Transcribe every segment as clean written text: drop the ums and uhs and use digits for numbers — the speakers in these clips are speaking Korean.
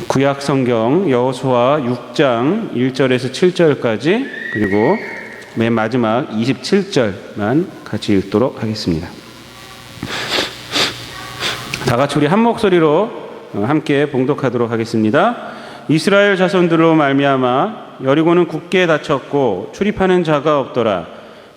구약 성경 여호수아 6장 1절에서 7절까지 그리고 맨 마지막 27절만 같이 읽도록 하겠습니다. 다 같이 우리 한 목소리로 함께 봉독하도록 하겠습니다. 이스라엘 자손들로 말미암아 여리고는 굳게 닫혔고 출입하는 자가 없더라.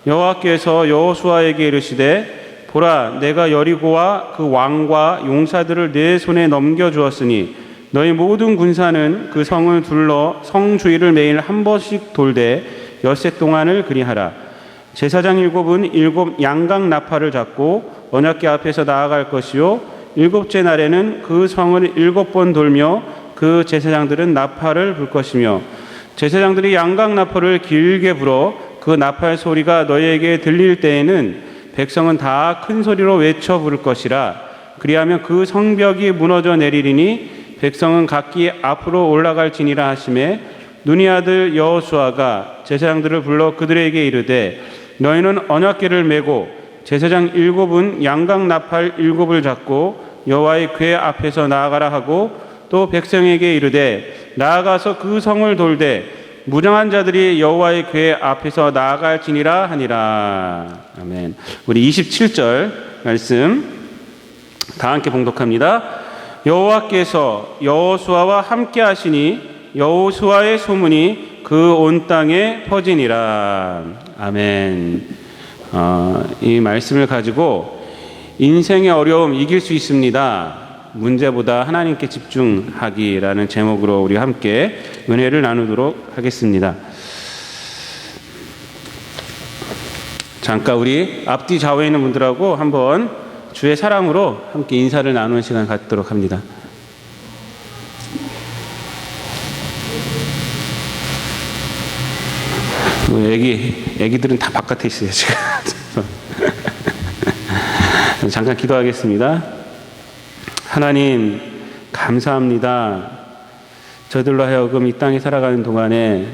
여호와께서 여호수아에게 이르시되 보라, 내가 여리고와 그 왕과 용사들을 내 손에 넘겨주었으니 너희 모든 군사는 그 성을 둘러 성 주위를 매일 한 번씩 돌되 엿새 동안을 그리하라. 제사장 7은 7 양각 나팔을 잡고 언약궤 앞에서 나아갈 것이요 7째 날에는 그 성을 7번 돌며 그 제사장들은 나팔을 불 것이며 제사장들이 양각 나팔을 길게 불어 그 나팔 소리가 너희에게 들릴 때에는 백성은 다 큰 소리로 외쳐 부를 것이라. 그리하면 그 성벽이 무너져 내리리니 백성은 각기 앞으로 올라갈지니라 하시매 눈의 아들 여호수아가 제사장들을 불러 그들에게 이르되 너희는 언약궤를 메고 제사장 7은 양각 나팔 7을 잡고 여호와의 궤 앞에서 나아가라 하고 또 백성에게 이르되 나아가서 그 성을 돌되 무장한 자들이 여호와의 궤 앞에서 나아갈지니라 하니라. 아멘. 우리 27절 말씀 다 함께 봉독합니다. 여호와께서 여호수아와 함께 하시니 여호수아의 소문이 그 온 땅에 퍼지니라. 아멘. 이 말씀을 가지고 인생의 어려움 이길 수 있습니다. 문제보다 하나님께 집중하기라는 제목으로 우리 함께 은혜를 나누도록 하겠습니다. 잠깐 우리 앞뒤 좌우에 있는 분들하고 한번 주의 사랑으로 함께 인사를 나누는 시간 갖도록 합니다. 애기들은 다 바깥에 있어요, 지금. 잠깐 기도하겠습니다. 하나님, 감사합니다. 저들로 하여금 이 땅에 살아가는 동안에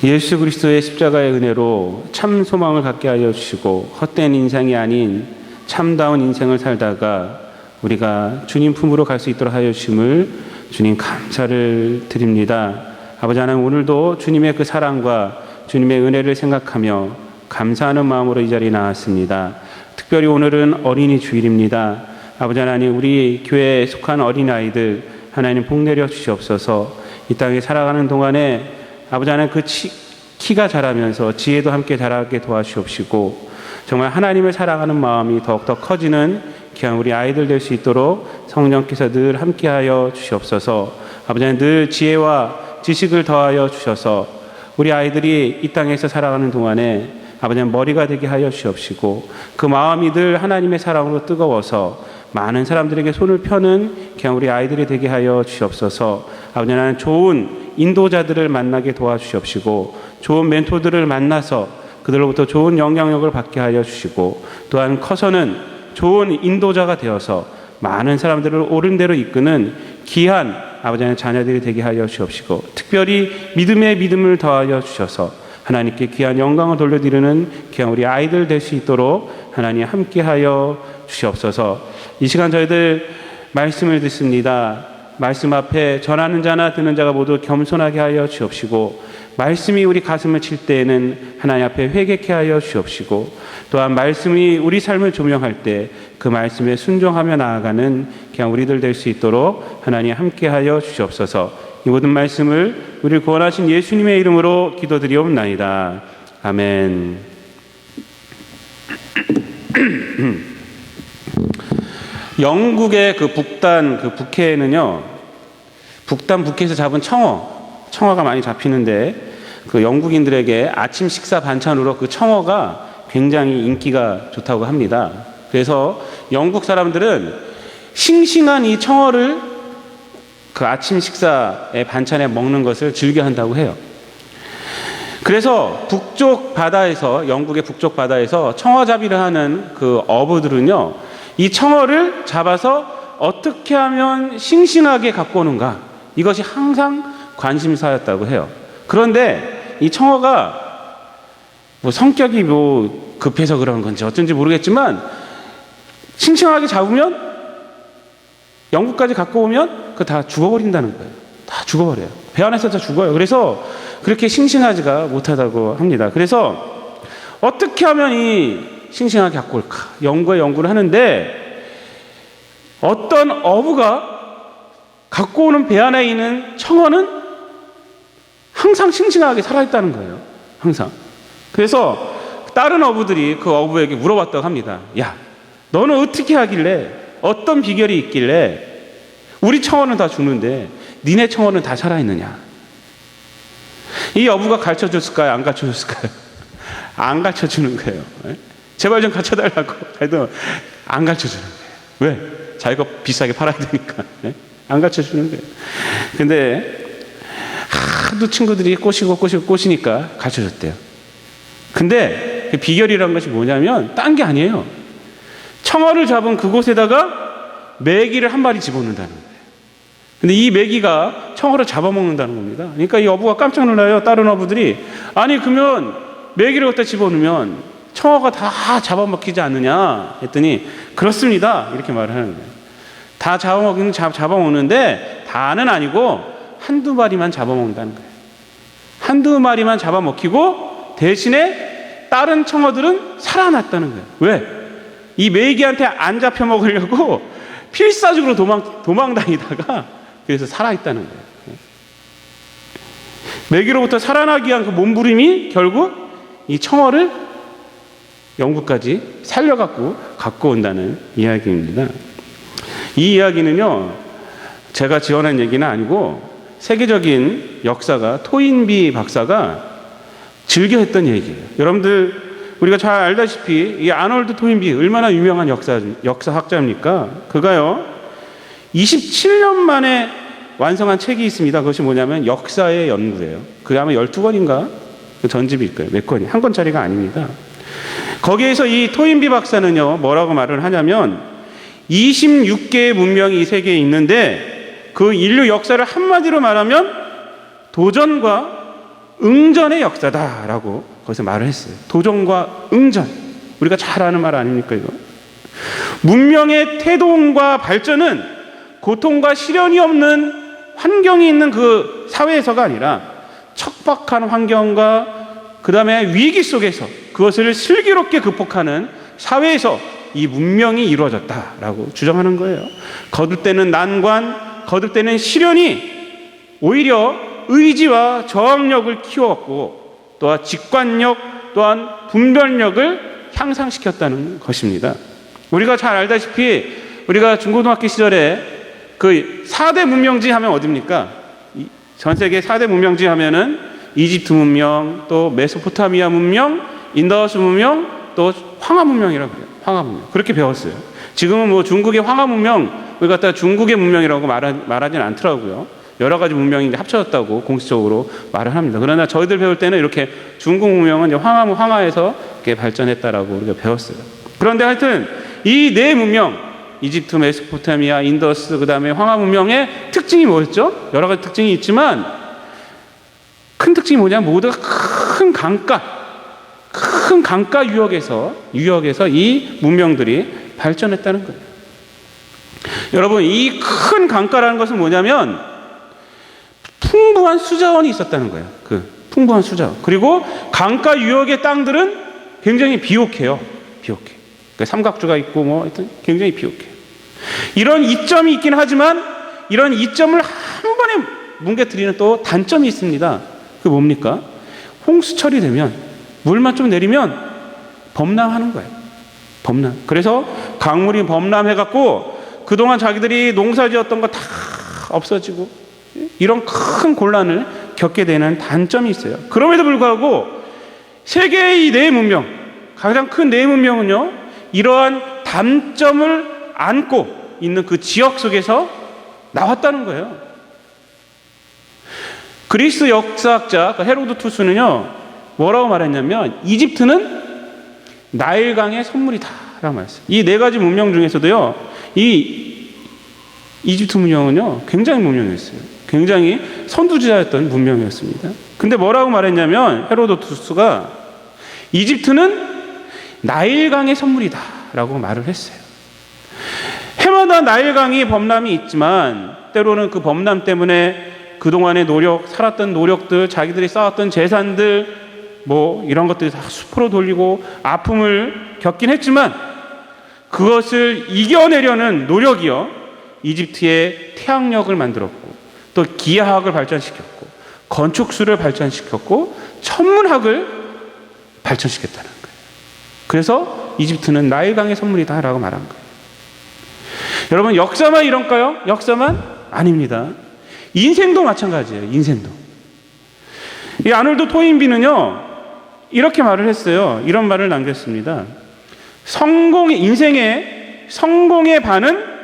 예수 그리스도의 십자가의 은혜로 참 소망을 갖게 하여 주시고 헛된 인생이 아닌 참다운 인생을 살다가 우리가 주님 품으로 갈 수 있도록 하여 주심을 주님 감사를 드립니다. 아버지 하나님, 오늘도 주님의 그 사랑과 주님의 은혜를 생각하며 감사하는 마음으로 이 자리에 나왔습니다. 특별히 오늘은 어린이 주일입니다. 아버지 하나님, 우리 교회에 속한 어린아이들 하나님 복 내려 주시옵소서. 이 땅에 살아가는 동안에 아버지 하나님 그 키가 자라면서 지혜도 함께 자라게 도와주옵시고 정말 하나님을 사랑하는 마음이 더욱더 커지는 귀한 우리 아이들 될 수 있도록 성령께서 늘 함께하여 주시옵소서. 아버지 하나님, 늘 지혜와 지식을 더하여 주셔서 우리 아이들이 이 땅에서 살아가는 동안에 아버지 하나님 머리가 되게 하여 주옵시고 그 마음이 늘 하나님의 사랑으로 뜨거워서 많은 사람들에게 손을 펴는 그냥 우리 아이들이 되게 하여 주시옵소서. 아버지 하나님, 좋은 인도자들을 만나게 도와주시옵시고 좋은 멘토들을 만나서 그들로부터 좋은 영향력을 받게 하여 주시고 또한 커서는 좋은 인도자가 되어서 많은 사람들을 옳은 대로 이끄는 귀한 아버지 하나님 자녀들이 되게 하여 주옵시고 특별히 믿음에 믿음을 더하여 주셔서 하나님께 귀한 영광을 돌려드리는 귀한 우리 아이들 될 수 있도록 하나님 함께하여 주시옵소서. 이 시간 저희들 말씀을 듣습니다. 말씀 앞에 전하는 자나 듣는 자가 모두 겸손하게 하여 주옵시고 말씀이 우리 가슴을 칠 때에는 하나님 앞에 회개케 하여 주옵시고 또한 말씀이 우리 삶을 조명할 때 그 말씀에 순종하며 나아가는 그냥 우리들 될 수 있도록 하나님 함께하여 주시옵소서. 이 모든 말씀을 우리를 구원하신 예수님의 이름으로 기도드리옵나이다. 아멘. 영국의 그 북단 그 북해에는요, 북단 북해에서 잡은 청어가 많이 잡히는데 그 영국인들에게 아침 식사 반찬으로 그 청어가 굉장히 인기가 좋다고 합니다. 그래서 영국 사람들은 싱싱한 이 청어를 그 아침 식사의 반찬에 먹는 것을 즐겨 한다고 해요. 그래서 북쪽 바다에서, 영국의 북쪽 바다에서 청어잡이를 하는 그 어부들은요, 이 청어를 잡아서 어떻게 하면 싱싱하게 갖고 오는가, 이것이 항상 관심사였다고 해요. 그런데 이 청어가 뭐 성격이 뭐 급해서 그런 건지 어쩐지 모르겠지만 싱싱하게 잡으면 영국까지 갖고 오면 그 다 죽어버린다는 거예요. 다 죽어버려요. 배 안에서 다 죽어요. 그래서 그렇게 싱싱하지가 못하다고 합니다. 그래서 어떻게 하면 이 싱싱하게 갖고 올까? 연구를 하는데 어떤 어부가 갖고 오는 배 안에 있는 청어는 항상 싱싱하게 살아있다는 거예요. 항상. 그래서 다른 어부들이 그 어부에게 물어봤다고 합니다. 야, 너는 어떻게 하길래, 어떤 비결이 있길래 우리 청어는 다 죽는데 니네 청어는 다 살아있느냐? 이 어부가 가르쳐줬을까요? 안 가르쳐줬을까요? 안 가르쳐주는 거예요. 제발 좀 가르쳐달라고 해도 안 가르쳐주는 거예요. 왜? 자기가 비싸게 팔아야 되니까. 안 가르쳐주는 거예요. 근데 하도 친구들이 꼬시니까 가르쳐줬대요. 근데 그 비결이란 것이 뭐냐면 딴 게 아니에요. 청어를 잡은 그곳에다가 메기를 한 마리 집어넣는다는 거예요. 근데 이 메기가 청어를 잡아먹는다는 겁니다. 그러니까 이 어부가 깜짝 놀라요. 다른 어부들이. 아니 그러면 메기를 갖다 집어넣으면 청어가 다 잡아먹히지 않느냐 했더니 그렇습니다. 이렇게 말을 하는 거예요. 다 잡아먹는데 다는 아니고 한두 마리만 잡아먹는다는 거예요. 한두 마리만 잡아먹히고 대신에 다른 청어들은 살아났다는 거예요. 왜? 이 메기한테 안 잡혀 먹으려고 필사적으로 도망다니다가 그래서 살아있다는 거예요. 메기로부터 살아나기 위한 그 몸부림이 결국 이 청어를 영국까지 살려갖고 갖고 온다는 이야기입니다. 이 이야기는요, 제가 지어낸 얘기는 아니고 세계적인 역사가 토인비 박사가 즐겨 했던 얘기예요. 여러분들 우리가 잘 알다시피 이 아놀드 토인비 얼마나 유명한 역사학자입니까? 그가요 27년 만에 완성한 책이 있습니다. 그것이 뭐냐면 역사의 연구예요. 그게 아마 12권인가 전집일 거예요. 몇 권이 한 권짜리가 아닙니다. 거기에서 이 토인비 박사는요 뭐라고 말을 하냐면 26개의 문명이 이 세계에 있는데 그 인류 역사를 한마디로 말하면 도전과 응전의 역사다라고 거기서 말을 했어요. 도전과 응전. 우리가 잘 아는 말 아닙니까 이거? 문명의 태동과 발전은 고통과 시련이 없는 환경이 있는 그 사회에서가 아니라 척박한 환경과 그 다음에 위기 속에서 그것을 슬기롭게 극복하는 사회에서 이 문명이 이루어졌다라고 주장하는 거예요. 거듭되는 난관, 거듭되는 시련이 오히려 의지와 저항력을 키워왔고 또한 직관력 또한 분별력을 향상시켰다는 것입니다. 우리가 잘 알다시피 우리가 중고등학교 시절에 그 4대 문명지 하면 어디입니까? 전 세계 4대 문명지 하면은 이집트 문명, 또 메소포타미아 문명, 인더스 문명, 또 황하 문명이라고 해요. 황하 문명. 그렇게 배웠어요. 지금은 뭐 중국의 황하 문명, 우리 갖다 중국의 문명이라고 말하진 않더라고요. 여러 가지 문명이 합쳐졌다고 공식적으로 말을 합니다. 그러나 저희들 배울 때는 이렇게 중국 문명은 이제 황하에서 이렇게 발전했다라고 우리가 배웠어요. 그런데 하여튼 이 네 문명, 이집트, 메소포타미아, 인더스, 그 다음에 황하 문명의 특징이 뭐였죠? 여러 가지 특징이 있지만 큰 특징이 뭐냐면 모두가 큰 강가 유역에서 이 문명들이 발전했다는 거예요. 여러분, 이 큰 강가라는 것은 뭐냐면 풍부한 수자원이 있었다는 거예요. 그 풍부한 수자원. 그리고 강가 유역의 땅들은 굉장히 비옥해요. 그러니까 삼각주가 있고 뭐 하여튼 굉장히 비옥해요. 이런 이점이 있긴 하지만 이런 이점을 한 번에 뭉개뜨리는 또 단점이 있습니다. 그게 뭡니까? 홍수철이 되면 물만 좀 내리면 범람하는 거예요. 범람. 그래서 강물이 범람해갖고 그동안 자기들이 농사지었던 거 다 없어지고 이런 큰 곤란을 겪게 되는 단점이 있어요. 그럼에도 불구하고 세계의 이 네 문명, 가장 큰 네 문명은요, 이러한 단점을 안고 있는 그 지역 속에서 나왔다는 거예요. 그리스 역사학자 헤로도투스는요, 뭐라고 말했냐면 이집트는 나일강의 선물이다라고 말했어요. 이 네 가지 문명 중에서도요, 이 이집트 문명은요 굉장히 문명이었어요. 굉장히 선두주자였던 문명이었습니다. 근데 뭐라고 말했냐면 헤로도투스가 이집트는 나일강의 선물이다라고 말을 했어요. 해마다 나일강이 범람이 있지만 때로는 그 범람 때문에 그동안의 노력, 살았던 노력들, 자기들이 쌓았던 재산들, 뭐 이런 것들이 다 수포로 돌리고 아픔을 겪긴 했지만 그것을 이겨내려는 노력이요, 이집트의 태양력을 만들었고 또 기하학을 발전시켰고 건축술을 발전시켰고 천문학을 발전시켰다는 거예요. 그래서 이집트는 나일강의 선물이다라고 말한 거예요. 여러분, 역사만 이런가요? 역사만? 아닙니다. 인생도 마찬가지예요. 인생도. 이 아놀드 토인비는요, 이렇게 말을 했어요. 이런 말을 남겼습니다. 인생의 성공의 반은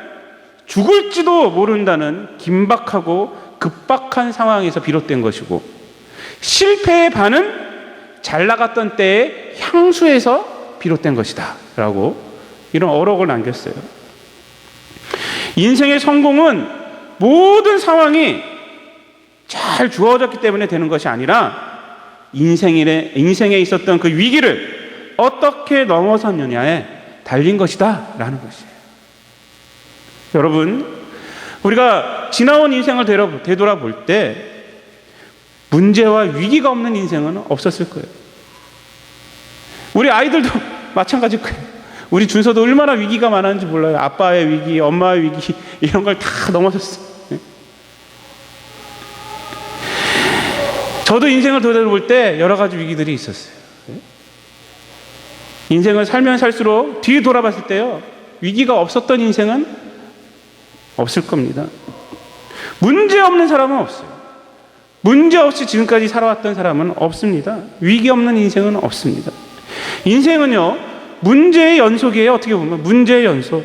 죽을지도 모른다는 긴박하고 급박한 상황에서 비롯된 것이고, 실패의 반은 잘 나갔던 때의 향수에서 비롯된 것이다 라고 이런 어록을 남겼어요. 인생의 성공은 모든 상황이 잘 주어졌기 때문에 되는 것이 아니라 인생에 있었던 그 위기를 어떻게 넘어섰느냐에 달린 것이다 라는 것이에요. 여러분, 우리가 지나온 인생을 되돌아볼 때 문제와 위기가 없는 인생은 없었을 거예요. 우리 아이들도 마찬가지일 거예요. 우리 준서도 얼마나 위기가 많았는지 몰라요. 아빠의 위기, 엄마의 위기, 이런 걸 다 넘어섰어요. 저도 인생을 되돌아볼 때 여러 가지 위기들이 있었어요. 인생을 살면 살수록 뒤에 돌아봤을 때요, 위기가 없었던 인생은 없을 겁니다. 문제 없는 사람은 없어요. 문제 없이 지금까지 살아왔던 사람은 없습니다. 위기 없는 인생은 없습니다. 인생은요, 문제의 연속이에요. 어떻게 보면 문제의 연속.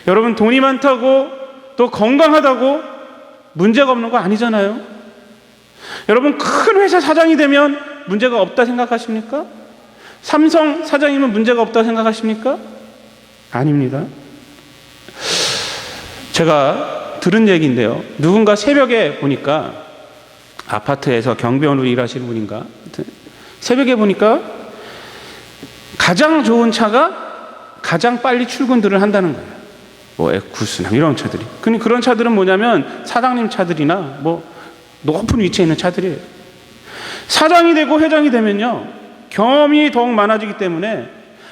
여러분, 돈이 많다고 또 건강하다고 문제가 없는 거 아니잖아요. 여러분, 큰 회사 사장이 되면 문제가 없다 생각하십니까? 삼성 사장이면 문제가 없다 생각하십니까? 아닙니다. 제가 들은 얘기인데요, 누군가 새벽에 보니까 아파트에서 경비원으로 일하시는 분인가, 새벽에 보니까 가장 좋은 차가 가장 빨리 출근들을 한다는 거예요. 뭐 에쿠스나 이런 차들이. 근데 그런 차들은 뭐냐면 사장님 차들이나 뭐 높은 위치에 있는 차들이에요. 사장이 되고 회장이 되면요, 경험이 더욱 많아지기 때문에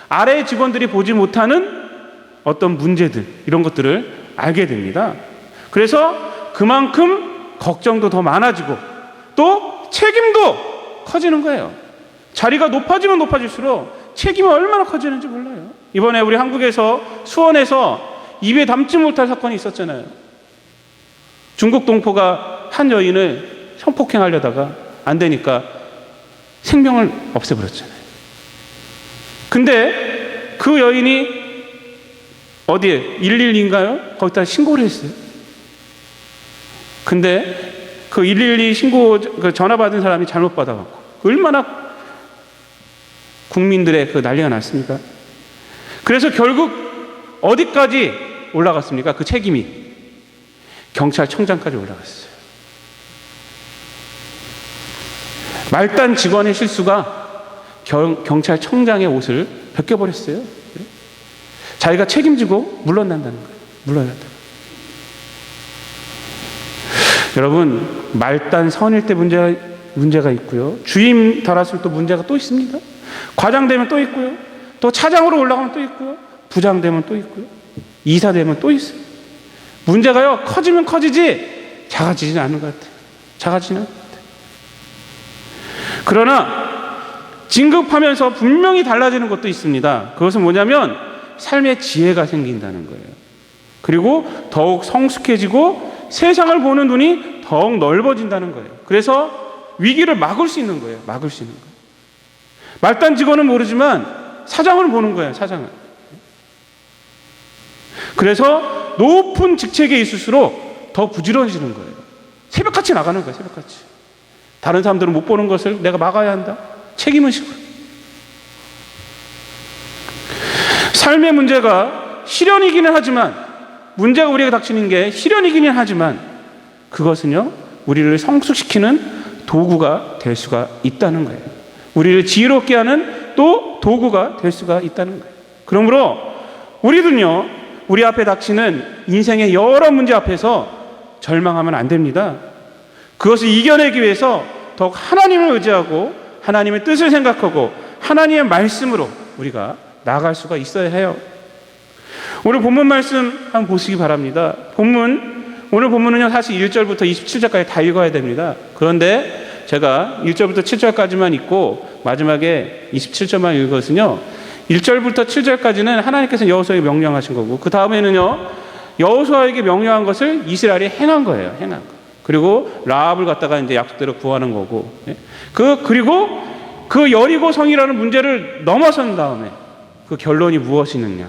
아래 직원들이 보지 못하는 어떤 문제들, 이런 것들을 알게 됩니다. 그래서 그만큼 걱정도 더 많아지고 또 책임도 커지는 거예요. 자리가 높아지면 높아질수록 책임이 얼마나 커지는지 몰라요. 이번에 우리 한국에서 수원에서 입에 담지 못할 사건이 있었잖아요. 중국 동포가 한 여인을 성폭행하려다가 안 되니까 생명을 없애버렸잖아요. 근데 그 여인이 어디에 112인가요? 거기다 신고를 했어요. 근데 그 112 그 전화 받은 사람이 잘못 받아갖고 얼마나 국민들의 그 난리가 났습니까? 그래서 결국 어디까지 올라갔습니까? 그 책임이 경찰청장까지 올라갔어요. 말단 직원의 실수가 경찰청장의 옷을 벗겨버렸어요. 자기가 책임지고 물러난다는 거예요. 물러난다. 여러분, 말단 선일 때 문제가 있고요, 주임 달았을 때 문제가 또 있습니다. 과장 되면 또 있고요, 또 차장으로 올라가면 또 있고요, 부장 되면 또 있고요, 이사 되면 또 있어요. 문제가요, 커지면 커지지 작아지지는 않는 것 같아요. 작아지는 것 같아요. 그러나 진급하면서 분명히 달라지는 것도 있습니다. 그것은 뭐냐면 삶의 지혜가 생긴다는 거예요. 그리고 더욱 성숙해지고 세상을 보는 눈이 더욱 넓어진다는 거예요. 그래서 위기를 막을 수 있는 거예요. 막을 수 있는 거예요. 말단 직원은 모르지만 사장을 보는 거예요. 사장을. 그래서 높은 직책에 있을수록 더 부지런해지는 거예요. 새벽같이 나가는 거예요. 새벽같이. 다른 사람들은 못 보는 것을 내가 막아야 한다. 책임을 지고. 삶의 문제가 시련이기는 하지만, 문제가 우리에게 닥치는 게 시련이기는 하지만, 그것은요, 우리를 성숙시키는 도구가 될 수가 있다는 거예요. 우리를 지혜롭게 하는 또 도구가 될 수가 있다는 거예요. 그러므로 우리는요, 우리 앞에 닥치는 인생의 여러 문제 앞에서 절망하면 안 됩니다. 그것을 이겨내기 위해서 더욱 하나님을 의지하고 하나님의 뜻을 생각하고 하나님의 말씀으로 우리가 나아갈 수가 있어야 해요. 오늘 본문 말씀 한번 보시기 바랍니다. 오늘 본문은요, 사실 1절부터 27절까지 다 읽어야 됩니다. 그런데 제가 1절부터 7절까지만 읽고 마지막에 27절만 읽었으며 1절부터 7절까지는 하나님께서 여호수아에게 명령하신 거고, 그 다음에는요, 여호수아에게 명령한 것을 이스라엘이 행한 거예요. 행한 거. 그리고 라합을 갖다가 이제 약속대로 구하는 거고, 그리고 그 여리고 성이라는 문제를 넘어선 다음에 그 결론이 무엇이느냐,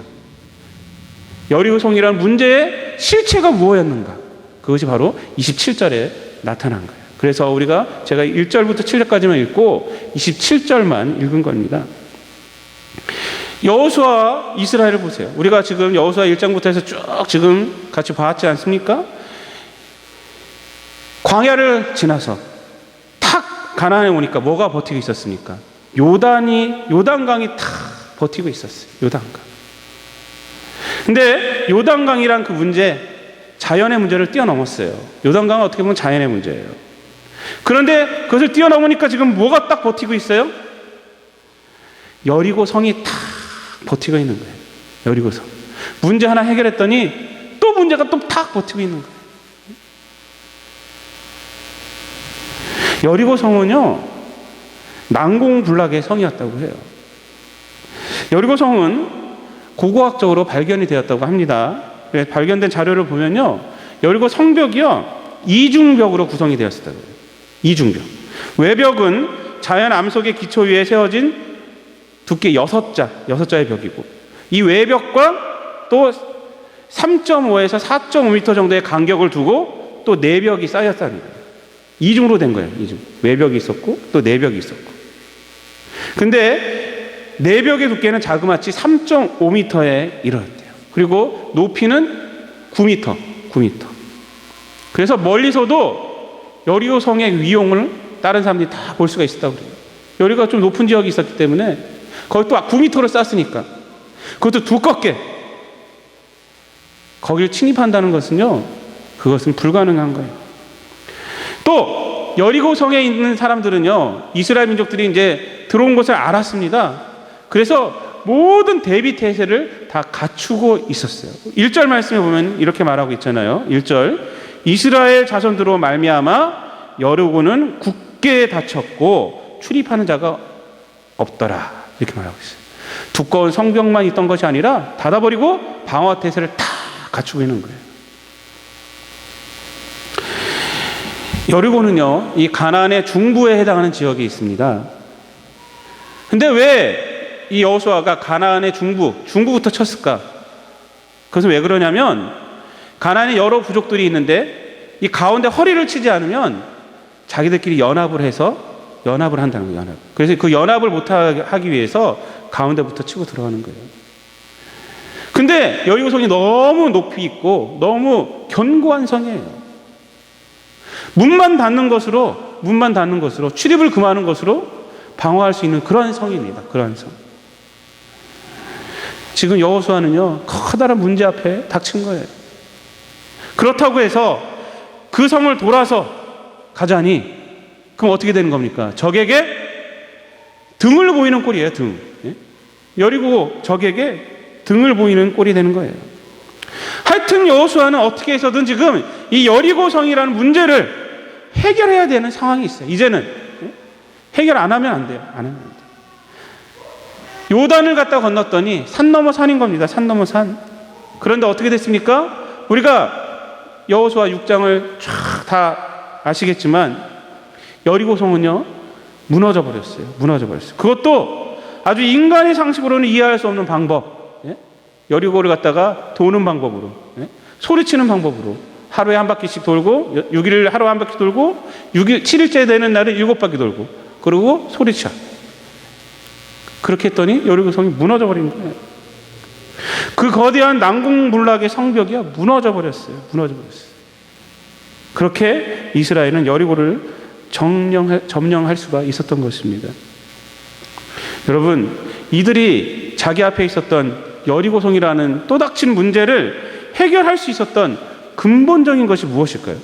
여리고 성이라는 문제의 실체가 무엇이었는가, 그것이 바로 27절에 나타난 거예요. 그래서 제가 1절부터 7절까지만 읽고 27절만 읽은 겁니다. 여호수아 이스라엘을 보세요. 우리가 지금 여호수아 1장부터 해서 쭉 지금 같이 봤지 않습니까? 광야를 지나서 탁 가나안에 오니까 뭐가 버티고 있었습니까? 요단강이 탁 버티고 있었어요. 요단강. 근데 요단강이란 그 문제, 자연의 문제를 뛰어넘었어요. 요단강은 어떻게 보면 자연의 문제예요. 그런데 그것을 뛰어넘으니까 지금 뭐가 딱 버티고 있어요? 여리고 성이 탁 버티고 있는 거예요. 여리고 성. 문제 하나 해결했더니 또 문제가 또 탁 버티고 있는 거예요. 여리고 성은요, 난공불락의 성이었다고 해요. 여리고 성은 고고학적으로 발견이 되었다고 합니다. 발견된 자료를 보면요, 여리고 성벽이요, 이중벽으로 구성이 되었다고 해요. 이중벽. 외벽은 자연 암석의 기초 위에 세워진 두께 6자의 벽이고, 이 외벽과 또 3.5에서 4.5m 정도의 간격을 두고 또 4벽이 쌓였다는 거예요. 이중으로 된 거예요. 이중. 외벽이 있었고 또 4벽이 있었고. 근데 4벽의 두께는 자그마치 3.5m에 이르렀대요. 그리고 높이는 9m. 그래서 멀리서도 여리고 성의 위용을 다른 사람들이 다 볼 수가 있었다고 그래요. 여리고가 좀 높은 지역이 있었기 때문에 거기 또 9m를 쌓았으니까, 그것도 두껍게 거기를 침입한다는 것은요, 그것은 불가능한 거예요. 또 여리고 성에 있는 사람들은요, 이스라엘 민족들이 이제 들어온 것을 알았습니다. 그래서 모든 대비 태세를 다 갖추고 있었어요. 1절 말씀에 보면 이렇게 말하고 있잖아요. 1절, 이스라엘 자손들로 말미암아 여리고는 굳게 닫혔고 출입하는 자가 없더라, 이렇게 말하고 있어요. 두꺼운 성벽만 있던 것이 아니라 닫아버리고 방어 태세를 다 갖추고 있는 거예요. 여리고는요, 이 가나안의 중부에 해당하는 지역이 있습니다. 근데 왜 이 여호수아가 가나안의 중부부터 쳤을까? 그것은 왜 그러냐면, 가나안에 여러 부족들이 있는데 이 가운데 허리를 치지 않으면 자기들끼리 연합을 한다는 거예요. 그래서 그 연합을 못하기 위해서 가운데부터 치고 들어가는 거예요. 근데 여리고 성이 너무 높이 있고 너무 견고한 성이에요. 문만 닫는 것으로 출입을 금하는 것으로 방어할 수 있는 그런 성입니다. 그런 성. 지금 여호수아는요, 커다란 문제 앞에 닥친 거예요. 그렇다고 해서 그 성을 돌아서 가자니, 그럼 어떻게 되는 겁니까? 적에게 등을 보이는 꼴이에요. 등. 여리고 적에게 등을 보이는 꼴이 되는 거예요. 하여튼 여호수아는 어떻게 해서든 지금 이 여리고 성이라는 문제를 해결해야 되는 상황이 있어요. 이제는 해결 안 하면 안 돼요. 안 하면 안 돼요. 요단을 갖다 건넜더니 산 넘어 산인 겁니다. 산 넘어 산. 그런데 어떻게 됐습니까? 우리가 여호수아 6장을 쫙 다 아시겠지만 여리고 성은요, 무너져 버렸어요. 그것도 아주 인간의 상식으로는 이해할 수 없는 방법. 여리고를 갖다가 도는 방법으로, 소리치는 방법으로 하루에 한 바퀴씩 돌고, 6일 하루에 한 바퀴 돌고, 7일째 되는 날에 7바퀴 돌고, 그리고 소리쳐. 그렇게 했더니 여리고 성이 무너져 버린 거예요. 그 거대한 난공불락의 성벽이 무너져 버렸어요. 그렇게 이스라엘은 여리고를 점령할 수가 있었던 것입니다. 여러분, 이들이 자기 앞에 있었던 여리고성이라는 또 닥친 문제를 해결할 수 있었던 근본적인 것이 무엇일까요?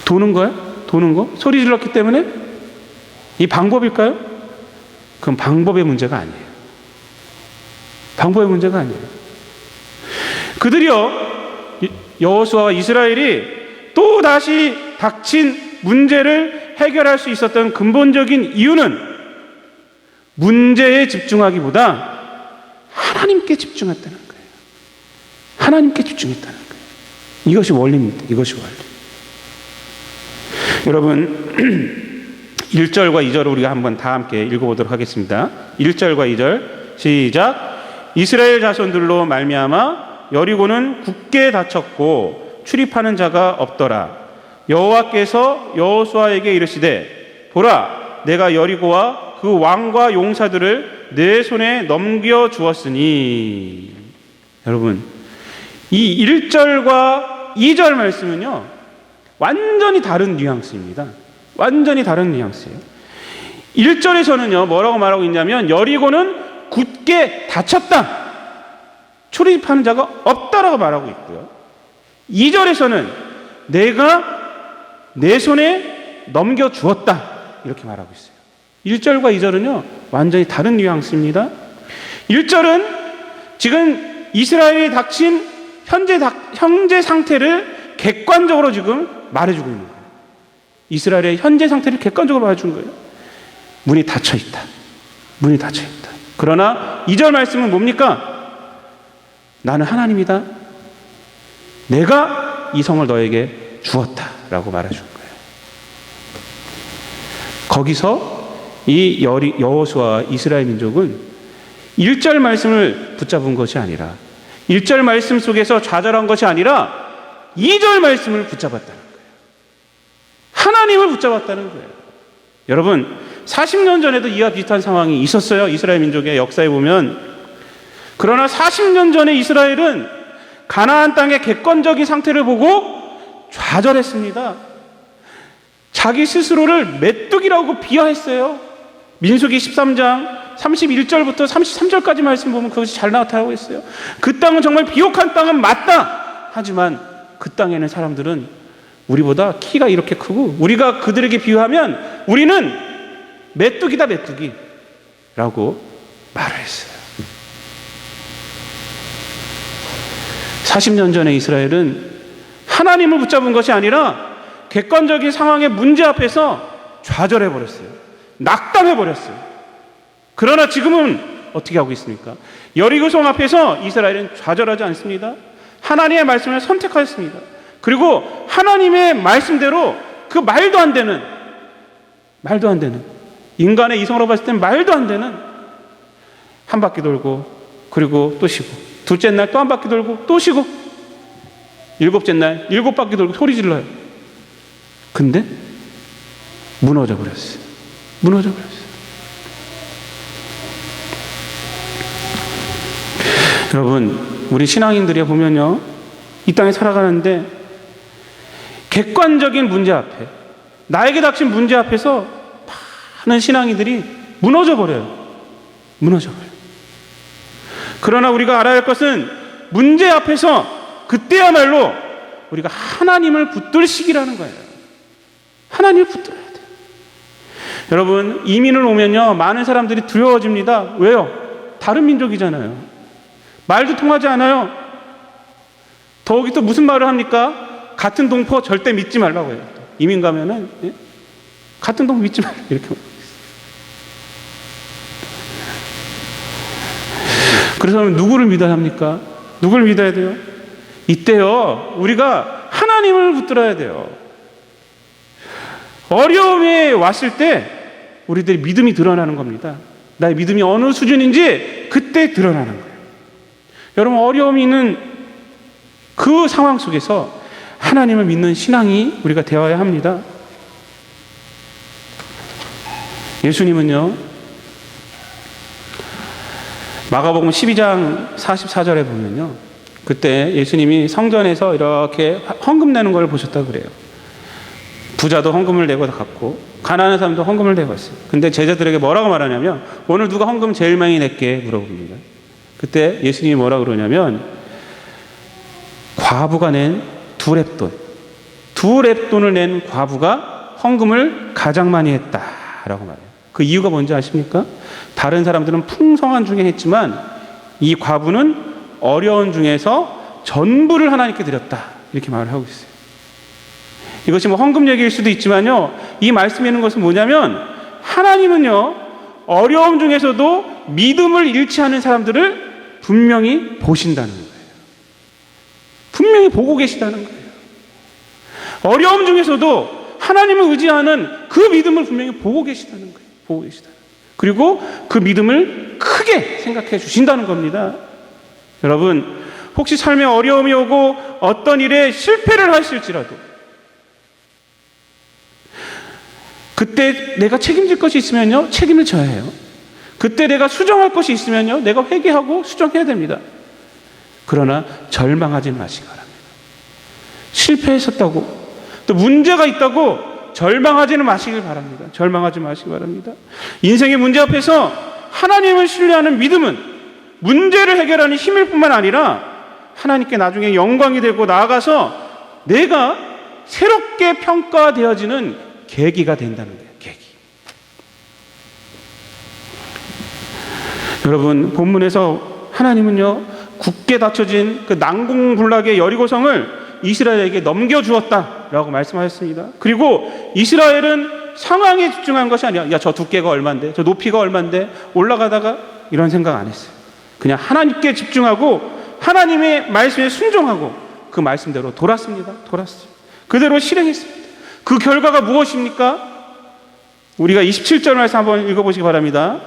도는 거야? 도는 거? 소리 질렀기 때문에? 이 방법일까요? 그건 방법의 문제가 아니에요. 방법의 문제가 아니에요. 그들이요, 여호수아와 이스라엘이 또 다시 닥친 문제를 해결할 수 있었던 근본적인 이유는 문제에 집중하기보다 하나님께 집중했다는 거예요. 하나님께 집중했다는 거예요. 이것이 원리입니다. 이것이 원리. 여러분 1절과 2절을 우리가 한번 다 함께 읽어보도록 하겠습니다. 1절과 2절 시작. 이스라엘 자손들로 말미암아 여리고는 굳게 닫혔고 출입하는 자가 없더라. 여호와께서 여호수아에게 이르시되 보라 내가 여리고와 그 왕과 용사들을 내 손에 넘겨 주었으니. 여러분 이 1절과 2절 말씀은요 완전히 다른 뉘앙스입니다. 완전히 다른 뉘앙스예요. 1절에서는요 뭐라고 말하고 있냐면 여리고는 굳게 닫혔다, 출입하는 자가 없다라고 말하고 있고요. 2절에서는 내가 내 손에 넘겨주었다 이렇게 말하고 있어요. 1절과 2절은요 완전히 다른 뉘앙스입니다. 1절은 지금 이스라엘이 닥친 현재 상태를 객관적으로 지금 말해주고 있는 거예요. 이스라엘의 현재 상태를 객관적으로 말해주는 거예요. 문이 닫혀있다. 문이 닫혀있다. 그러나 2절 말씀은 뭡니까? 나는 하나님이다. 내가 이 성을 너에게 주었다 라고 말해준 거예요. 거기서 이 여호수아와 이스라엘 민족은 1절 말씀을 붙잡은 것이 아니라 1절 말씀 속에서 좌절한 것이 아니라 2절 말씀을 붙잡았다는 거예요. 하나님을 붙잡았다는 거예요. 여러분 40년 전에도 이와 비슷한 상황이 있었어요. 이스라엘 민족의 역사에 보면. 그러나 40년 전에 이스라엘은 가나안 땅의 객관적인 상태를 보고 좌절했습니다. 자기 스스로를 메뚜기라고 비하했어요. 민수기 13장 31절부터 33절까지 말씀 보면 그것이 잘 나타나고 있어요. 그 땅은 정말 비옥한 땅은 맞다. 하지만 그 땅에는 사람들은 우리보다 키가 이렇게 크고 우리가 그들에게 비유하면 우리는 메뚜기다 메뚜기라고 말을 했어요. 40년 전에 이스라엘은 하나님을 붙잡은 것이 아니라 객관적인 상황의 문제 앞에서 좌절해버렸어요. 낙담해버렸어요. 그러나 지금은 어떻게 하고 있습니까? 여리고성 앞에서 이스라엘은 좌절하지 않습니다. 하나님의 말씀을 선택하였습니다. 그리고 하나님의 말씀대로 그 말도 안 되는 인간의 이성으로 봤을 땐 말도 안 되는 한 바퀴 돌고 그리고 또 쉬고 둘째 날 또 한 바퀴 돌고 또 쉬고 일곱째 날 7바퀴 돌고 소리 질러요. 근데 무너져 버렸어요. 무너져 버렸어요. 여러분 우리 신앙인들이 보면요 이 땅에 살아가는데 객관적인 문제 앞에 나에게 닥친 문제 앞에서 많은 신앙인들이 무너져 버려요. 무너져 버려요. 그러나 우리가 알아야 할 것은 문제 앞에서 그때야말로 우리가 하나님을 붙들 시기라는 거예요. 하나님을 붙들어야 돼요. 여러분 이민을 오면요 많은 사람들이 두려워집니다. 왜요? 다른 민족이잖아요. 말도 통하지 않아요. 더욱이 또 무슨 말을 합니까? 같은 동포 절대 믿지 말라고 해요. 이민 가면은 예? 같은 동포 믿지 말라 이렇게 말하고 있어요. 그래서 누구를 믿어야 합니까? 누구를 믿어야 돼요? 이때요 우리가 하나님을 붙들어야 돼요. 어려움이 왔을 때 우리들의 믿음이 드러나는 겁니다. 나의 믿음이 어느 수준인지 그때 드러나는 거예요. 여러분 어려움이 있는 그 상황 속에서 하나님을 믿는 신앙이 우리가 되어야 합니다. 예수님은요 마가복음 12장 44절에 보면요 그때 예수님이 성전에서 이렇게 헌금 내는 걸 보셨다고 그래요. 부자도 헌금을 내고 갔고 가난한 사람도 헌금을 내고 갔어요. 근데 제자들에게 뭐라고 말하냐면 오늘 누가 헌금 제일 많이 낼게 물어봅니다. 그때 예수님이 뭐라고 그러냐면 과부가 낸 두 렙돈을 낸 과부가 헌금을 가장 많이 했다라고 말해요. 그 이유가 뭔지 아십니까? 다른 사람들은 풍성한 중에 했지만 이 과부는 어려운 중에서 전부를 하나님께 드렸다, 이렇게 말을 하고 있어요. 이것이 뭐 헌금 얘기일 수도 있지만요, 이 말씀에 있는 것은 뭐냐면 하나님은요 어려움 중에서도 믿음을 잃지 않은 사람들을 분명히 보신다는 거예요. 분명히 보고 계시다는 거예요. 어려움 중에서도 하나님을 의지하는 그 믿음을 분명히 보고 계시다는 거예요. 보고 계시다. 그리고 그 믿음을 크게 생각해 주신다는 겁니다. 여러분, 혹시 삶에 어려움이 오고 어떤 일에 실패를 하실지라도 그때 내가 책임질 것이 있으면요, 책임을 져야 해요. 그때 내가 수정할 것이 있으면요, 내가 회개하고 수정해야 됩니다. 그러나 절망하지 마시기 바랍니다. 실패했었다고, 또 문제가 있다고 절망하지는 마시길 바랍니다. 절망하지 마시기 바랍니다. 인생의 문제 앞에서 하나님을 신뢰하는 믿음은 문제를 해결하는 힘일 뿐만 아니라 하나님께 나중에 영광이 되고 나아가서 내가 새롭게 평가되어지는 계기가 된다는 거예요. 계기. 여러분, 본문에서 하나님은요 굳게 닫혀진 그 난공불락의 여리고성을 이스라엘에게 넘겨주었다라고 말씀하셨습니다. 그리고 이스라엘은 상황에 집중한 것이 아니라 야, 저 두께가 얼만데, 저 높이가 얼만데, 올라가다가 이런 생각 안 했어요. 그냥 하나님께 집중하고 하나님의 말씀에 순종하고 그 말씀대로 돌았습니다. 돌았어요. 그대로 실행했습니다. 그 결과가 무엇입니까? 우리가 27절 말씀 한번 읽어보시기 바랍니다.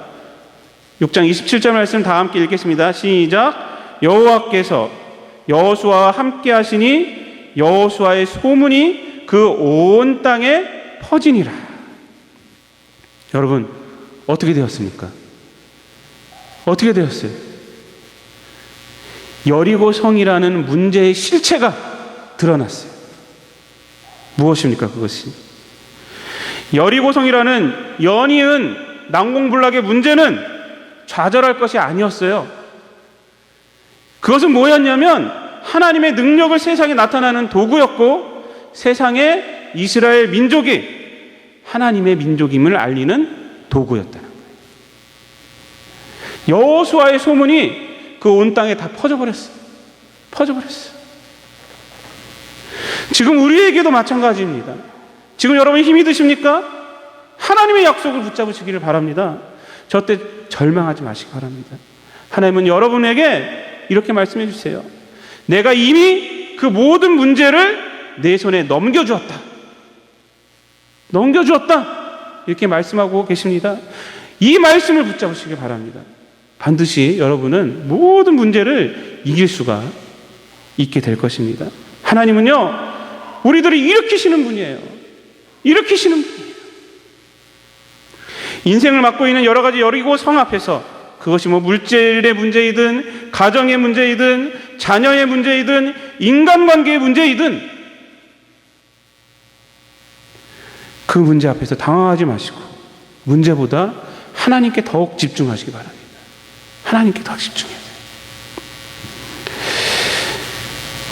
6장 27절 말씀 다 함께 읽겠습니다. 시작. 여호와께서 여호수아와 함께 하시니 여호수아의 소문이 그 온 땅에 퍼지니라. 여러분, 어떻게 되었습니까? 어떻게 되었어요? 여리고 성이라는 문제의 실체가 드러났어요. 무엇입니까? 그것이 여리고 성이라는 연이은 난공불락의 문제는 좌절할 것이 아니었어요. 그것은 뭐였냐면 하나님의 능력을 세상에 나타나는 도구였고, 세상에 이스라엘 민족이 하나님의 민족임을 알리는 도구였다는 거예요. 여호수아의 소문이 그 온 땅에 다 퍼져버렸어요. 퍼져버렸어요. 지금 우리에게도 마찬가지입니다. 지금 여러분 힘이 드십니까? 하나님의 약속을 붙잡으시기를 바랍니다. 저 때 절망하지 마시기 바랍니다. 하나님은 여러분에게 이렇게 말씀해 주세요. 내가 이미 그 모든 문제를 내 손에 넘겨주었다. 넘겨주었다. 이렇게 말씀하고 계십니다. 이 말씀을 붙잡으시기 바랍니다. 반드시 여러분은 모든 문제를 이길 수가 있게 될 것입니다. 하나님은요, 우리들을 일으키시는 분이에요. 일으키시는 분이에요. 인생을 맡고 있는 여러 가지 여리고 성 앞에서, 그것이 뭐 물질의 문제이든 가정의 문제이든 자녀의 문제이든 인간관계의 문제이든 그 문제 앞에서 당황하지 마시고 문제보다 하나님께 더욱 집중하시기 바랍니다. 하나님께 더 집중해야 돼요.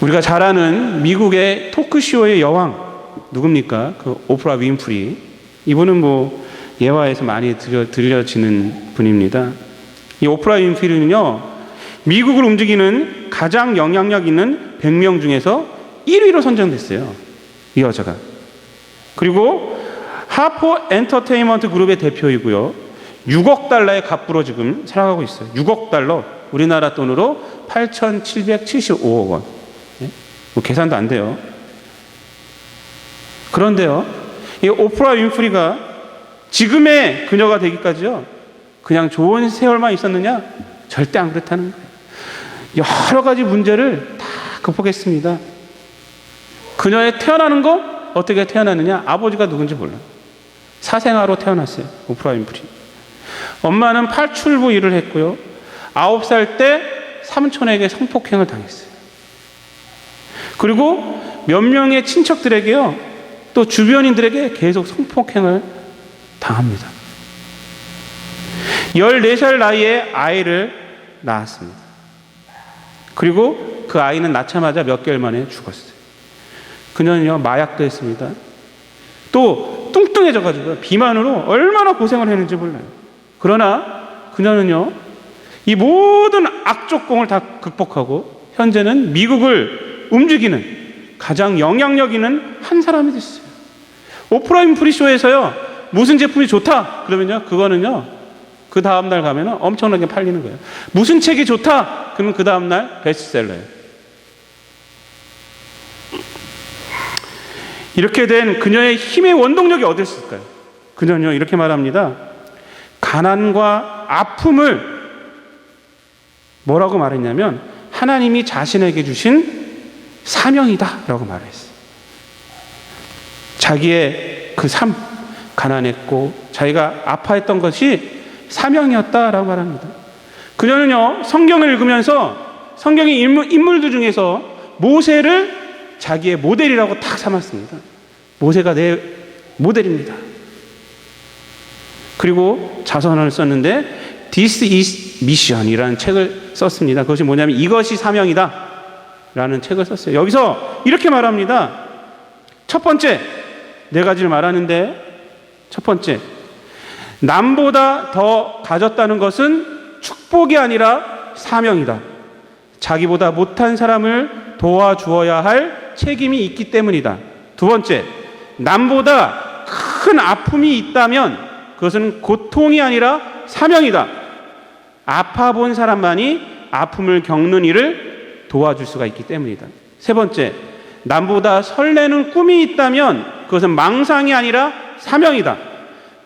우리가 잘 아는 미국의 토크쇼의 여왕 누굽니까? 그 오프라 윈프리. 이분은 뭐 예화에서 많이 들려지는 분입니다. 이 오프라 윈프리는요, 미국을 움직이는 가장 영향력 있는 100명 중에서 1위로 선정됐어요. 이 여자가. 그리고 하포 엔터테인먼트 그룹의 대표이고요. 6억 달러의 갑부로 지금 살아가고 있어요. 6억 달러. 우리나라 돈으로 8,775억 원. 뭐 계산도 안 돼요. 그런데요, 이 오프라 윈프리가 지금의 그녀가 되기까지요, 그냥 좋은 세월만 있었느냐? 절대 안 그렇다는 거예요. 여러 가지 문제를 다 극복했습니다. 그녀의 태어나는 거 어떻게 태어났느냐? 아버지가 누군지 몰라요. 사생아로 태어났어요. 오프라 윈프리. 엄마는 파출부 일을 했고요. 9살 때 삼촌에게 성폭행을 당했어요. 그리고 몇 명의 친척들에게요, 또 주변인들에게 계속 성폭행을 당합니다. 14살 나이에 아이를 낳았습니다. 그리고 그 아이는 낳자마자 몇 개월 만에 죽었어요. 그녀는요, 마약도 했습니다. 또 뚱뚱해져가지고 비만으로 얼마나 고생을 했는지 몰라요. 그러나 그녀는요, 이 모든 악조건을 다 극복하고 현재는 미국을 움직이는 가장 영향력 있는 한 사람이 됐어요. 오프라 윈프리 쇼에서요, 무슨 제품이 좋다 그러면요, 그거는요, 그 다음날 가면은 엄청나게 팔리는 거예요. 무슨 책이 좋다 그러면 그 다음날 베스트셀러예요. 이렇게 된 그녀의 힘의 원동력이 어디였을까요? 그녀는요, 이렇게 말합니다. 가난과 아픔을 뭐라고 말했냐면 하나님이 자신에게 주신 사명이다 라고 말했어요. 자기의 그 삶, 가난했고 자기가 아파했던 것이 사명이었다라고 말합니다. 그녀는요, 성경을 읽으면서 성경의 인물들 중에서 모세를 자기의 모델이라고 딱 삼았습니다. 모세가 내 모델입니다. 그리고 자서전을 썼는데 This is Mission이라는 책을 썼습니다. 그것이 뭐냐면 이것이 사명이다 라는 책을 썼어요. 여기서 이렇게 말합니다. 첫 번째, 네 가지를 말하는데, 첫 번째, 남보다 더 가졌다는 것은 축복이 아니라 사명이다. 자기보다 못한 사람을 도와주어야 할 책임이 있기 때문이다. 두 번째, 남보다 큰 아픔이 있다면 그것은 고통이 아니라 사명이다. 아파본 사람만이 아픔을 겪는 일을 도와줄 수가 있기 때문이다. 세 번째, 남보다 설레는 꿈이 있다면 그것은 망상이 아니라 사명이다.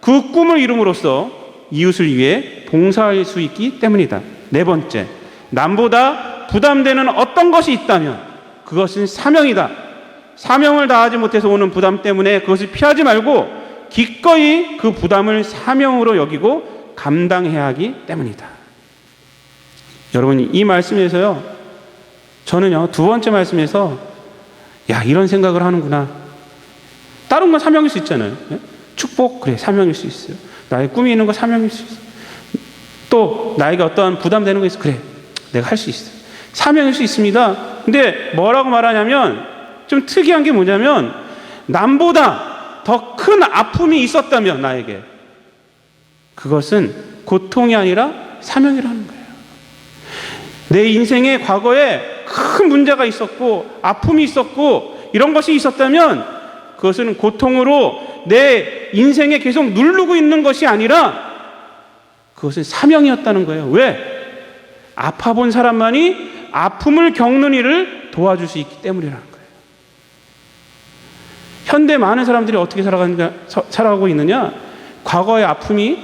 그 꿈을 이룸으로써 이웃을 위해 봉사할 수 있기 때문이다. 네 번째, 남보다 부담되는 어떤 것이 있다면 그것은 사명이다. 사명을 다하지 못해서 오는 부담 때문에 그것을 피하지 말고 기꺼이 그 부담을 사명으로 여기고 감당해야 하기 때문이다. 여러분, 이 말씀에서요, 저는요, 두 번째 말씀에서 야, 이런 생각을 하는구나. 다른 건 사명일 수 있잖아요. 축복, 그래, 사명일 수 있어요. 나의 꿈이 있는 거 사명일 수 있어요. 또 나에게 어떤 부담되는 거 있어, 그래, 내가 할 수 있어요. 사명일 수 있습니다. 근데 뭐라고 말하냐면 좀 특이한 게 뭐냐면 남보다 더 큰 아픔이 있었다면 나에게 그것은 고통이 아니라 사명이라는 거예요. 내 인생의 과거에 큰 문제가 있었고 아픔이 있었고 이런 것이 있었다면 그것은 고통으로 내 인생에 계속 누르고 있는 것이 아니라 그것은 사명이었다는 거예요. 왜? 아파본 사람만이 아픔을 겪는 일을 도와줄 수 있기 때문이라는 거예요. 현대 많은 사람들이 어떻게 살아가고 있느냐? 과거의 아픔이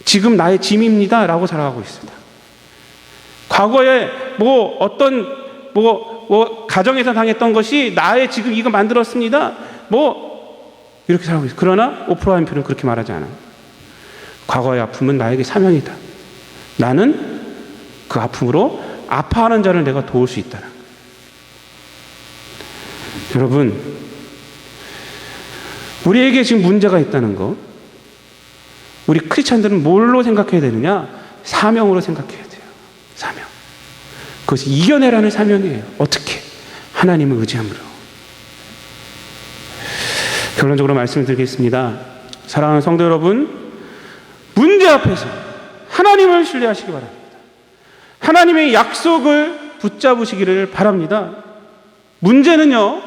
지금 나의 짐입니다 라고 살아가고 있습니다. 과거에 가정에서 당했던 것이 나의 지금 이거 만들었습니다. 이렇게 살아가고 있어요. 그러나 오프라 윈프리는 그렇게 말하지 않아요. 과거의 아픔은 나에게 사명이다. 나는 그 아픔으로 아파하는 자를 내가 도울 수 있다는 거예요. 여러분, 우리에게 지금 문제가 있다는 거, 우리 크리스찬들은 뭘로 생각해야 되느냐? 사명으로 생각해야 돼요. 사명. 그것이 이겨내라는 사명이에요. 어떻게? 하나님을 의지함으로. 결론적으로 말씀드리겠습니다. 사랑하는 성도 여러분, 문제 앞에서 하나님을 신뢰하시기 바랍니다. 하나님의 약속을 붙잡으시기를 바랍니다. 문제는요,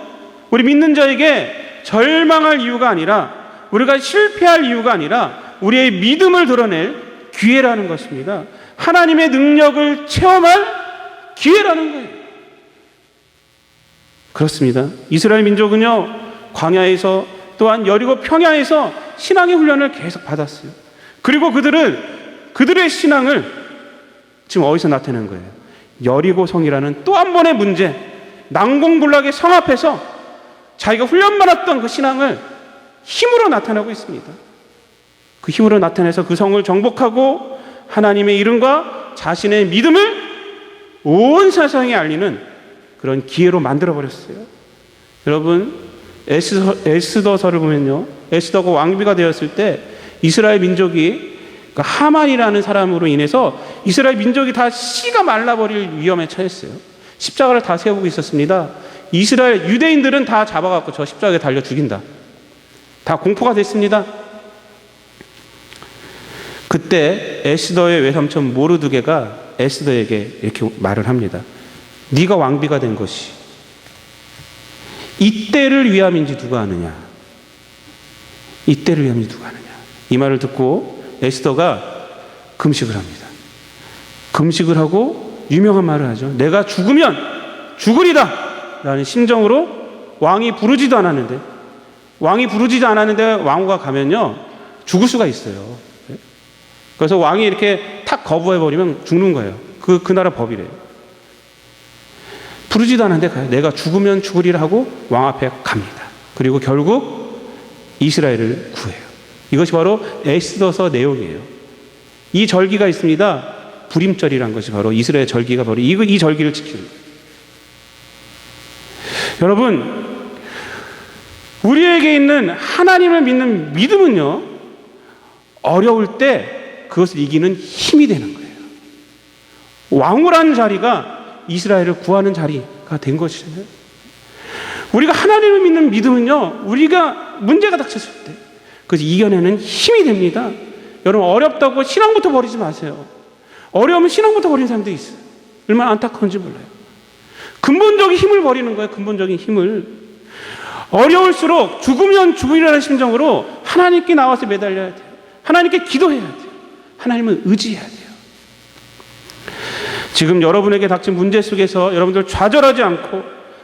우리 믿는 자에게 절망할 이유가 아니라, 우리가 실패할 이유가 아니라 우리의 믿음을 드러낼 기회라는 것입니다. 하나님의 능력을 체험할 기회라는 거예요. 그렇습니다. 이스라엘 민족은요, 광야에서 또한 여리고 평야에서 신앙의 훈련을 계속 받았어요. 그리고 그들의 신앙을 지금 어디서 나타내는 거예요? 여리고 성이라는 또 한 번의 문제, 난공불락의 성 앞에서 자기가 훈련받았던 그 신앙을 힘으로 나타내고 있습니다. 그 힘으로 나타내서 그 성을 정복하고 하나님의 이름과 자신의 믿음을 온 세상에 알리는 그런 기회로 만들어버렸어요. 여러분, 에스더서를 보면요, 에스더가 왕비가 되었을 때 이스라엘 민족이 하만이라는 사람으로 인해서 이스라엘 민족이 다 씨가 말라버릴 위험에 처했어요. 십자가를 다 세우고 있었습니다. 이스라엘 유대인들은 다 잡아갖고 저 십자가에 달려 죽인다. 다 공포가 됐습니다. 그때 에스더의 외삼촌 모르드게가 에스더에게 이렇게 말을 합니다. 네가 왕비가 된 것이 이때를 위함인지 누가 아느냐. 이때를 위함인지 누가 아느냐. 이 말을 듣고 에스더가 금식을 합니다. 금식을 하고 유명한 말을 하죠. 내가 죽으면 죽으리다 라는 심정으로 왕이 부르지도 않았는데 왕후가 가면요 죽을 수가 있어요. 그래서 왕이 이렇게 탁 거부해버리면 죽는 거예요. 그 나라 법이래요. 부르지도 않았는데 가요. 내가 죽으면 죽으리라 하고 왕 앞에 갑니다. 그리고 결국 이스라엘을 구해요. 이것이 바로 에스더서 내용이에요. 이 절기가 있습니다. 불임절이라는 것이 바로 이스라엘 절기가 바로 이 절기를 지키는 거예요. 여러분, 우리에게 있는 하나님을 믿는 믿음은요, 어려울 때 그것을 이기는 힘이 되는 거예요. 왕후라는 자리가 이스라엘을 구하는 자리가 된 것이잖아요. 우리가 하나님을 믿는 믿음은요, 우리가 문제가 닥쳤을 때 그것을 이겨내는 힘이 됩니다. 여러분, 어렵다고 신앙부터 버리지 마세요. 어려우면 신앙부터 버리는 사람들이 있어요. 얼마나 안타까운지 몰라요. 근본적인 힘을 버리는 거예요. 근본적인 힘을. 어려울수록 죽으면 죽으리라는 심정으로 하나님께 나와서 매달려야 돼요. 하나님께 기도해야 돼요. 하나님을 의지해야 돼요. 지금 여러분에게 닥친 문제 속에서 여러분들 좌절하지 않고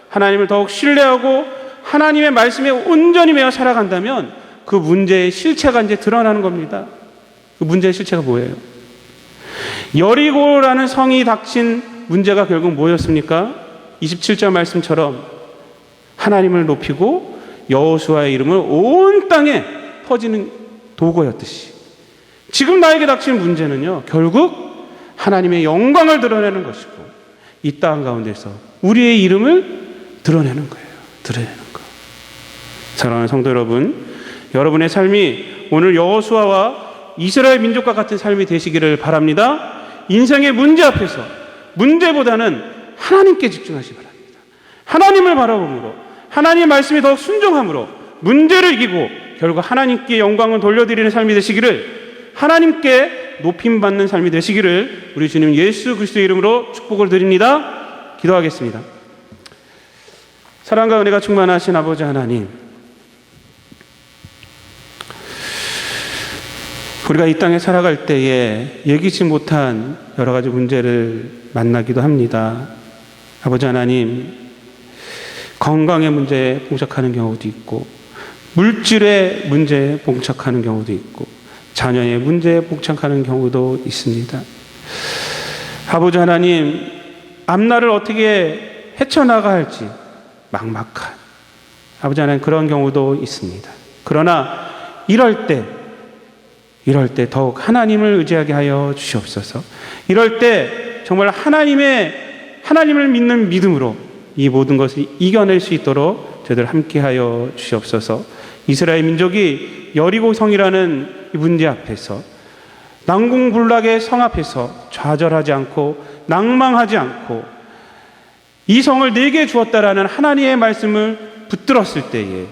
하나님을 더욱 신뢰하고 하나님의 말씀에 온전히 매여 살아간다면 그 문제의 실체가 이제 드러나는 겁니다. 그 문제의 실체가 뭐예요? 여리고라는 성이 닥친 문제가 결국 뭐였습니까? 27절 말씀처럼 하나님을 높이고 여호수아의 이름을 온 땅에 퍼지는 도구였듯이 지금 나에게 닥친 문제는요, 결국 하나님의 영광을 드러내는 것이고 이 땅 가운데서 우리의 이름을 드러내는 거예요. 드러내는 거. 사랑하는 성도 여러분, 여러분의 삶이 오늘 여호수아와 이스라엘 민족과 같은 삶이 되시기를 바랍니다. 인생의 문제 앞에서 문제보다는 하나님께 집중하시기 바랍니다. 하나님을 바라봄으로 하나님의 말씀에 더 순종함으로 문제를 이기고 결국 하나님께 영광을 돌려드리는 삶이 되시기를, 하나님께 높임받는 삶이 되시기를 우리 주님 예수 그리스도의 이름으로 축복을 드립니다. 기도하겠습니다. 사랑과 은혜가 충만하신 아버지 하나님, 우리가 이 땅에 살아갈 때에 예기치 못한 여러 가지 문제를 만나기도 합니다. 아버지 하나님, 건강의 문제에 봉착하는 경우도 있고 물질의 문제에 봉착하는 경우도 있고 자녀의 문제에 봉착하는 경우도 있습니다. 아버지 하나님, 앞날을 어떻게 헤쳐나가야 할지 막막한 아버지 하나님, 그런 경우도 있습니다. 그러나 이럴 때 더욱 하나님을 의지하게 하여 주시옵소서. 이럴 때 정말 하나님을 믿는 믿음으로 이 모든 것을 이겨낼 수 있도록 저희들 함께하여 주시옵소서. 이스라엘 민족이 여리고 성이라는 이 문제 앞에서, 난공불락의 성 앞에서 좌절하지 않고 낭망하지 않고 이 성을 내게 주었다라는 하나님의 말씀을 붙들었을 때에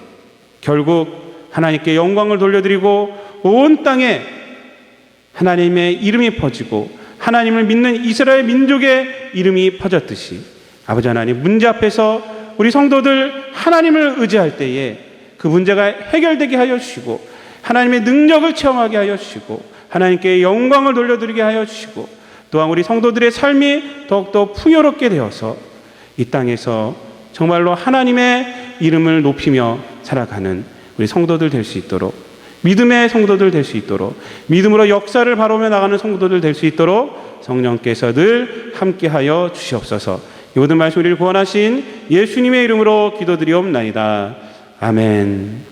결국 하나님께 영광을 돌려드리고 온 땅에 하나님의 이름이 퍼지고 하나님을 믿는 이스라엘 민족의 이름이 퍼졌듯이 아버지 하나님, 문제 앞에서 우리 성도들 하나님을 의지할 때에 그 문제가 해결되게 하여 주시고 하나님의 능력을 체험하게 하여 주시고 하나님께 영광을 돌려드리게 하여 주시고 또한 우리 성도들의 삶이 더욱더 풍요롭게 되어서 이 땅에서 정말로 하나님의 이름을 높이며 살아가는 우리 성도들 될 수 있도록, 믿음의 성도들 될 수 있도록, 믿음으로 역사를 바라보며 나가는 성도들 될 수 있도록 성령께서 늘 함께하여 주시옵소서. 이 모든 말씀 우리를 구원하신 예수님의 이름으로 기도드리옵나이다. 아멘.